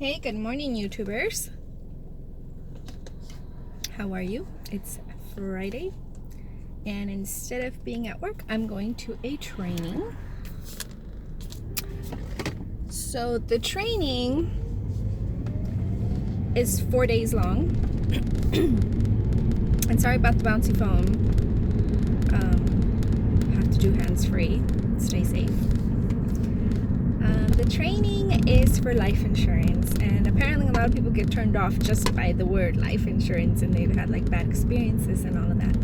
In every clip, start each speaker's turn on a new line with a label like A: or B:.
A: Hey, good morning, YouTubers. How are you? It's Friday, and instead of being at work, I'm going to a training. So the training is 4 days long. And sorry about the bouncy phone. Have to do hands-free. Stay safe. The training is for life insurance, and apparently a lot of people get turned off just by the word life insurance, and they've had like bad experiences and all of that,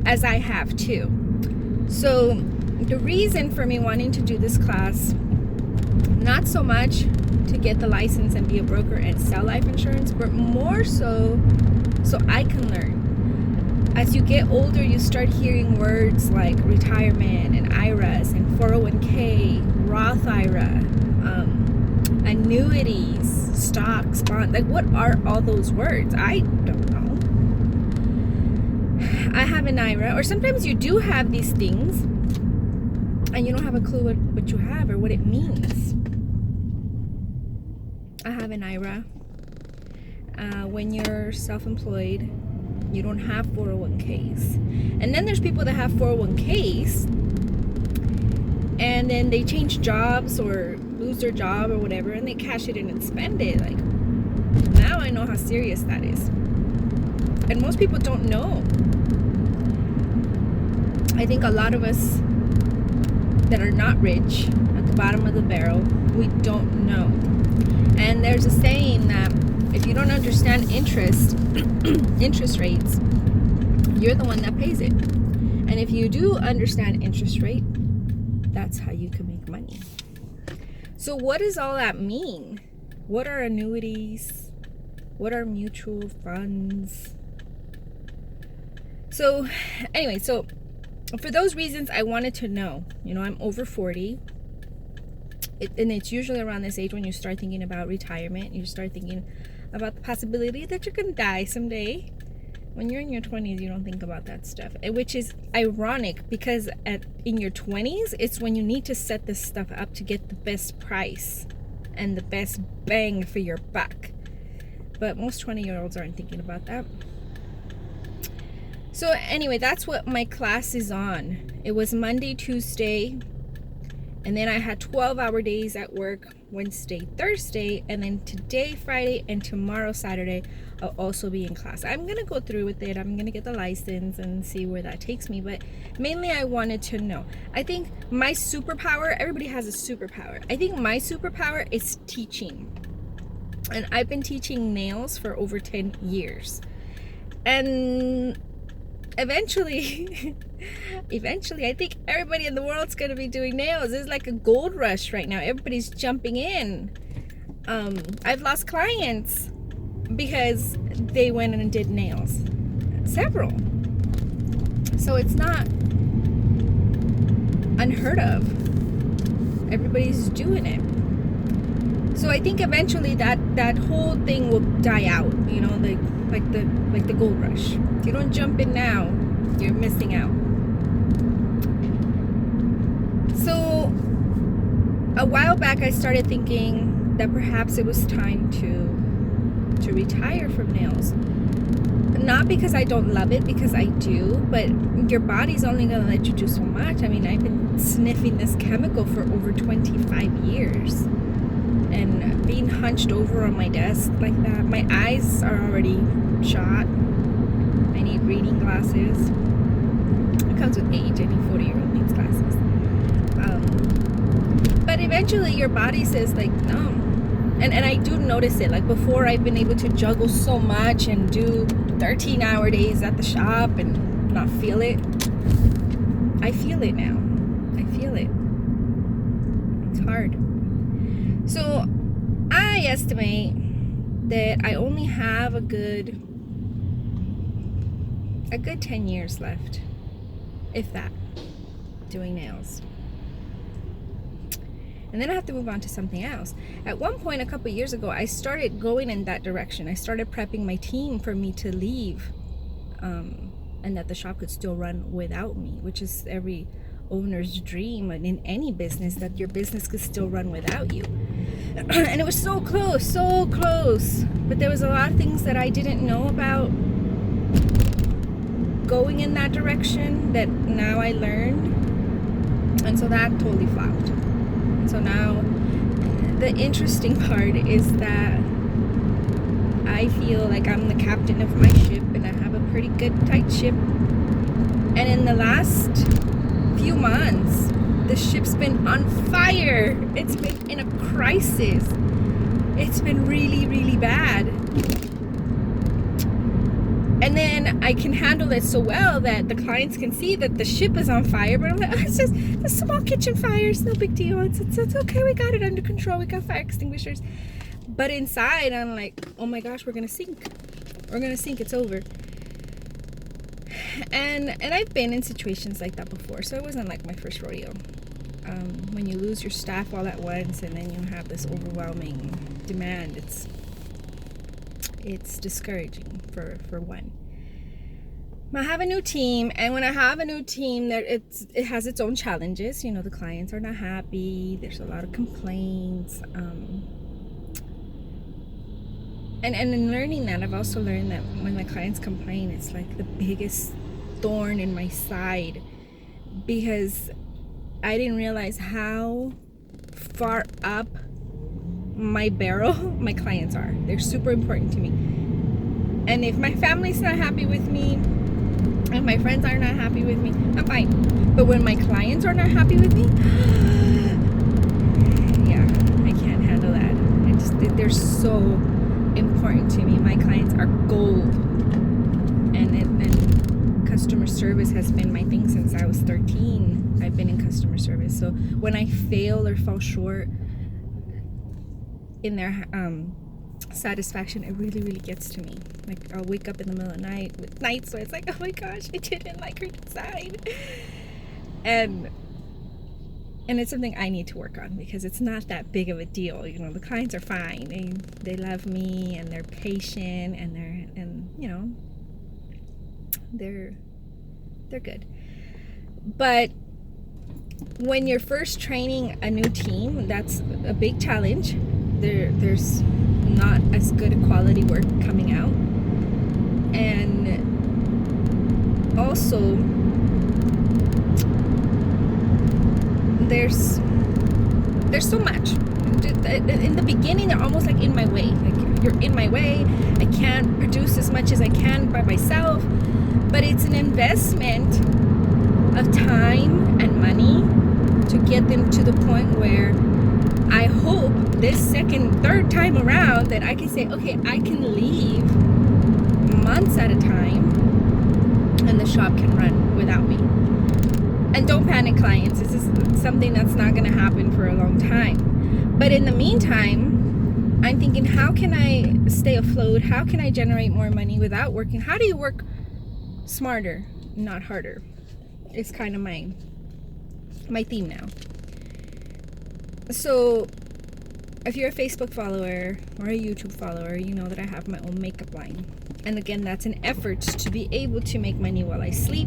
A: as I have too. So the reason for me wanting to do this class, not so much to get the license and be a broker and sell life insurance, but more so I can learn. As you get older, you start hearing words like retirement and IRAs and 401k, Roth IRA, annuities, stocks, bonds. Like, what are all those words? I don't know. I have an IRA, or sometimes you do have these things and you don't have a clue what you have or what it means. I have an IRA. When you're self-employed, you don't have 401ks. And then there's people that have 401ks and then they change jobs or lose their job or whatever, and they cash it in and spend it. Like, now I know how serious that is. And most people don't know. I think a lot of us that are not rich, at the bottom of the barrel, we don't know. And there's a saying that if you don't understand interest rates, you're the one that pays it. And if you do understand interest rate, that's how you can make money. So what does all that mean? What are annuities? What are mutual funds? So anyway, so for those reasons, I wanted to know. I'm over 40. And it's usually around this age when you start thinking about retirement. You start thinking about the possibility that you're going to die someday. When you're in your 20s, you don't think about that stuff, which is ironic because in your 20s, it's when you need to set this stuff up to get the best price and the best bang for your buck. But most 20-year-olds aren't thinking about that. So anyway, that's what my class is on. It was Monday, Tuesday, and then I had 12-hour days at work, Wednesday, Thursday, and then today, Friday, and tomorrow, Saturday, I'll also be in class. I'm going to go through with it. I'm going to get the license and see where that takes me. But mainly I wanted to know. I think my superpower, everybody has a superpower. I think my superpower is teaching. And I've been teaching nails for over 10 years. And eventually, I think everybody in the world's going to be doing nails. It's like a gold rush right now. Everybody's jumping in. I've lost clients because they went in and did nails. Several. So it's not unheard of. Everybody's doing it. So I think eventually that whole thing will die out, like the gold rush. If you don't jump in now, you're missing out. So a while back I started thinking that perhaps it was time to retire from nails. Not because I don't love it, because I do, but your body's only going to let you do so much. I mean, I've been sniffing this chemical for over 25 years. And being hunched over on my desk like that, my eyes are already shot. I need reading glasses. It comes with age. Any 40-year-old needs glasses. But eventually your body says, like, no. And I do notice it. Like, before, I've been able to juggle so much and do 13-hour days at the shop and not feel it. I feel it now. I feel it. It's hard. So I estimate that I only have a good 10 years left, if that, doing nails. And then I have to move on to something else. At one point, a couple of years ago, I started going in that direction. I started prepping my team for me to leave, and that the shop could still run without me, which is every owner's dream, and in any business, that your business could still run without you. And it was so close. But there was a lot of things that I didn't know about going in that direction that now I learned. And so that totally flopped. And so now the interesting part is that I feel like I'm the captain of my ship and I have a pretty good tight ship. And in the last few months, the ship's been on fire. It's been in a crisis. It's been really bad. And then I can handle it so well that the clients can see that the ship is on fire. But I'm like, oh, it's just a small kitchen fire. It's no big deal. It's okay. We got it under control. We got fire extinguishers. But inside, I'm like, oh my gosh, we're going to sink. We're going to sink. It's over. And I've been in situations like that before. So it wasn't like my first rodeo. When you lose your staff all at once and then you have this overwhelming demand, it's discouraging for one. I have a new team, and when I have a new team, it has its own challenges. You know, the clients are not happy. There's a lot of complaints. And in learning that, I've also learned that when my clients complain, it's like the biggest thorn in my side, because I didn't realize how far up my barrel my clients are. They're super important to me. And if my family's not happy with me and my friends are not happy with me, I'm fine. But when my clients are not happy with me, yeah, I can't handle that. They're so important to me. My clients are gold. And customer service has been my thing since I was 13. I've been in customer service. So when I fail or fall short in their satisfaction, it really gets to me. Like, I'll wake up in the middle of the night with night sweats, like, oh my gosh, I didn't like her design. And it's something I need to work on, because it's not that big of a deal. You know, the clients are fine. They love me, and they're patient, and they're good. But when you're first training a new team, that's a big challenge. There's not as good a quality work coming out, and also there's so much. In the beginning, they're almost like in my way. Like, you're in my way. I can't produce as much as I can by myself. But it's an investment of time and money to get them to the point where I hope this third time around that I can say, okay, I can leave months at a time and the shop can run without me. And don't panic, clients. This is something that's not going to happen for a long time. But in the meantime, I'm thinking, how can I stay afloat? How can I generate more money without working? How do you work smarter, not harder? It's kind of my theme now. So if you're a Facebook follower or a YouTube follower, you know that I have my own makeup line. And again, that's an effort to be able to make money while I sleep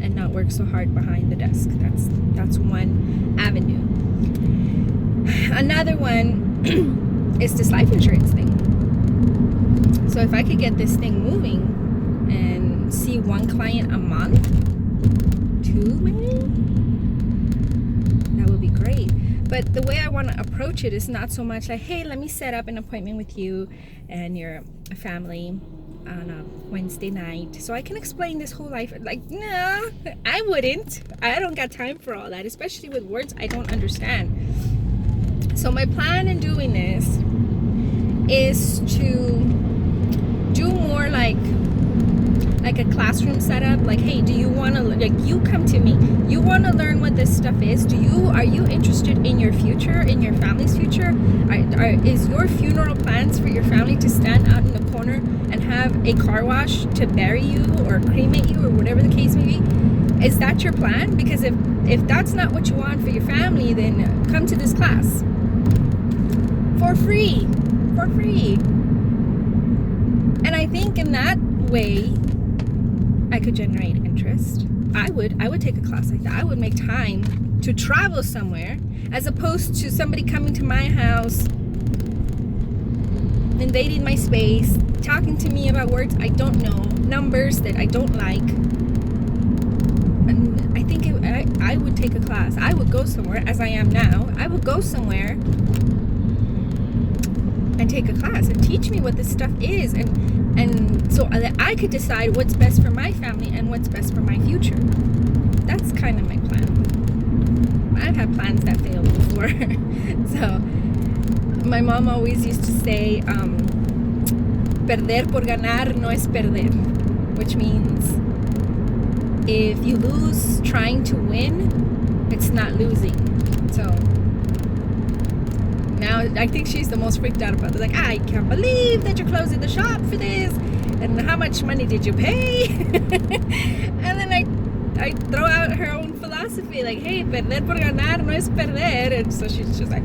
A: and not work so hard behind the desk. That's one avenue. Another one is this life insurance thing. So if I could get this thing moving and see one client a month, 2 maybe, that would be great. But the way I want to approach it is not so much like, hey, let me set up an appointment with you and your family on a Wednesday night so I can explain this whole life. Like, no, I wouldn't. I don't got time for all that, especially with words I don't understand. So my plan in doing this is to do more like a classroom setup. Like, hey, do you want to, like, you come to me, you want to learn what this stuff is? Are you interested in your future, in your family's future? Is your funeral plans for your family to stand out in the corner and have a car wash to bury you or cremate you or whatever the case may be? Is that your plan? Because if that's not what you want for your family, then come to this class for free. And I think in that way I could generate interest. I would take a class like that. I would make time to travel somewhere, as opposed to somebody coming to my house invading my space, talking to me about words I don't know, numbers that I don't like. And I think I would take a class. I would go somewhere, as I am now. I would go somewhere and take a class and teach me what this stuff is, and so that I could decide what's best for my family and what's best for my future. That's kind of my plan. I've had plans that failed before. So my mom always used to say, perder por ganar no es perder, which means if you lose trying to win, it's not losing. So now I think she's the most freaked out about it. Like, I can't believe that you're closing the shop for this, and how much money did you pay? And then I throw out her own philosophy, like, hey, perder por ganar no es perder. And so she's just like,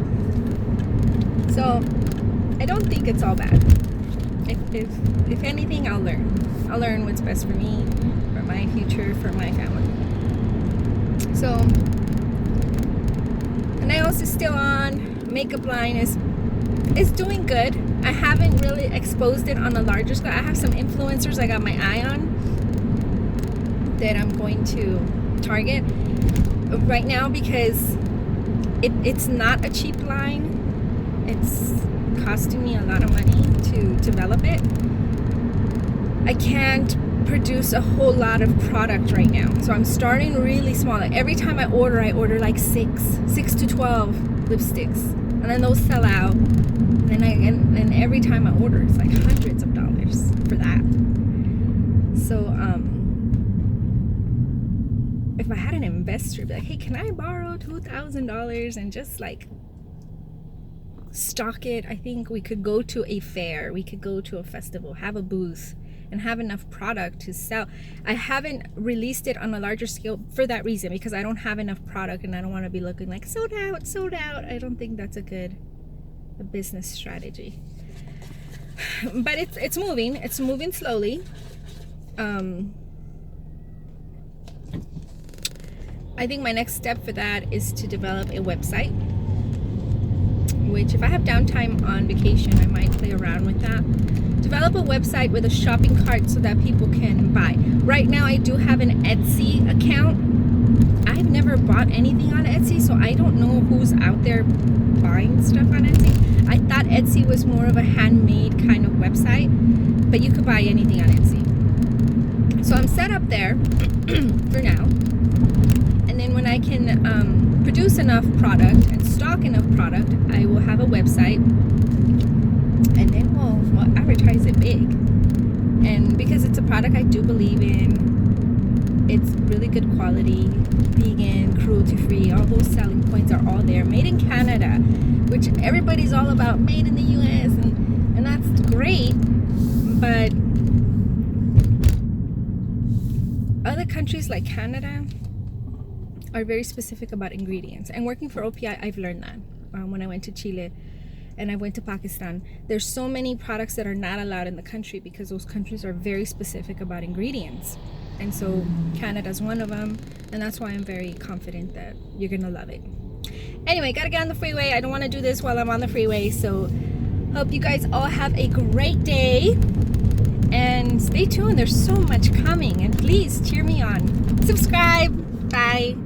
A: so I don't think it's all bad. If anything, I'll learn what's best for me, for my future, for my family. So, and nails is still on. Makeup line is doing good. I haven't really exposed it on a larger scale. I have some influencers I got my eye on that I'm going to target right now, because it's not a cheap line. It's costing me a lot of money to develop it. I can't produce a whole lot of product right now, so I'm starting really small. Like every time I order like 6 to 12 lipsticks, and then those sell out. And every time I order, it's like hundreds of dollars for that. So if I had an investor, be like, hey, can I borrow $2,000 and just like stock it? I think we could go to a fair, we could go to a festival, have a booth, and have enough product to sell. I haven't released it on a larger scale for that reason, because I don't have enough product and I don't want to be looking like sold out. I don't think that's a business strategy. But it's moving slowly. I think my next step for that is to develop a website, which if I have downtime on vacation, I might play around with that. Develop a website with a shopping cart so that people can buy. Right now I do have an Etsy account. I've never bought anything on Etsy, so I don't know who's out there buying stuff on Etsy. I thought Etsy was more of a handmade kind of website, but you could buy anything on Etsy. So I'm set up there for now. And then when I can produce enough product and stock enough product, I will have a website, and then we'll advertise it big. And because it's a product I do believe in, it's really good quality, vegan, cruelty-free, all those selling points are all there. Made in Canada, which everybody's all about, made in the US, and that's great, but other countries like Canada are very specific about ingredients. And working for OPI, I've learned that when I went to Chile and I went to Pakistan. There's so many products that are not allowed in the country because those countries are very specific about ingredients. And so Canada's one of them, and that's why I'm very confident that you're gonna love it. Anyway, gotta get on the freeway. I don't want to do this while I'm on the freeway, so hope you guys all have a great day, and stay tuned. There's so much coming, and please cheer me on. Subscribe. Bye.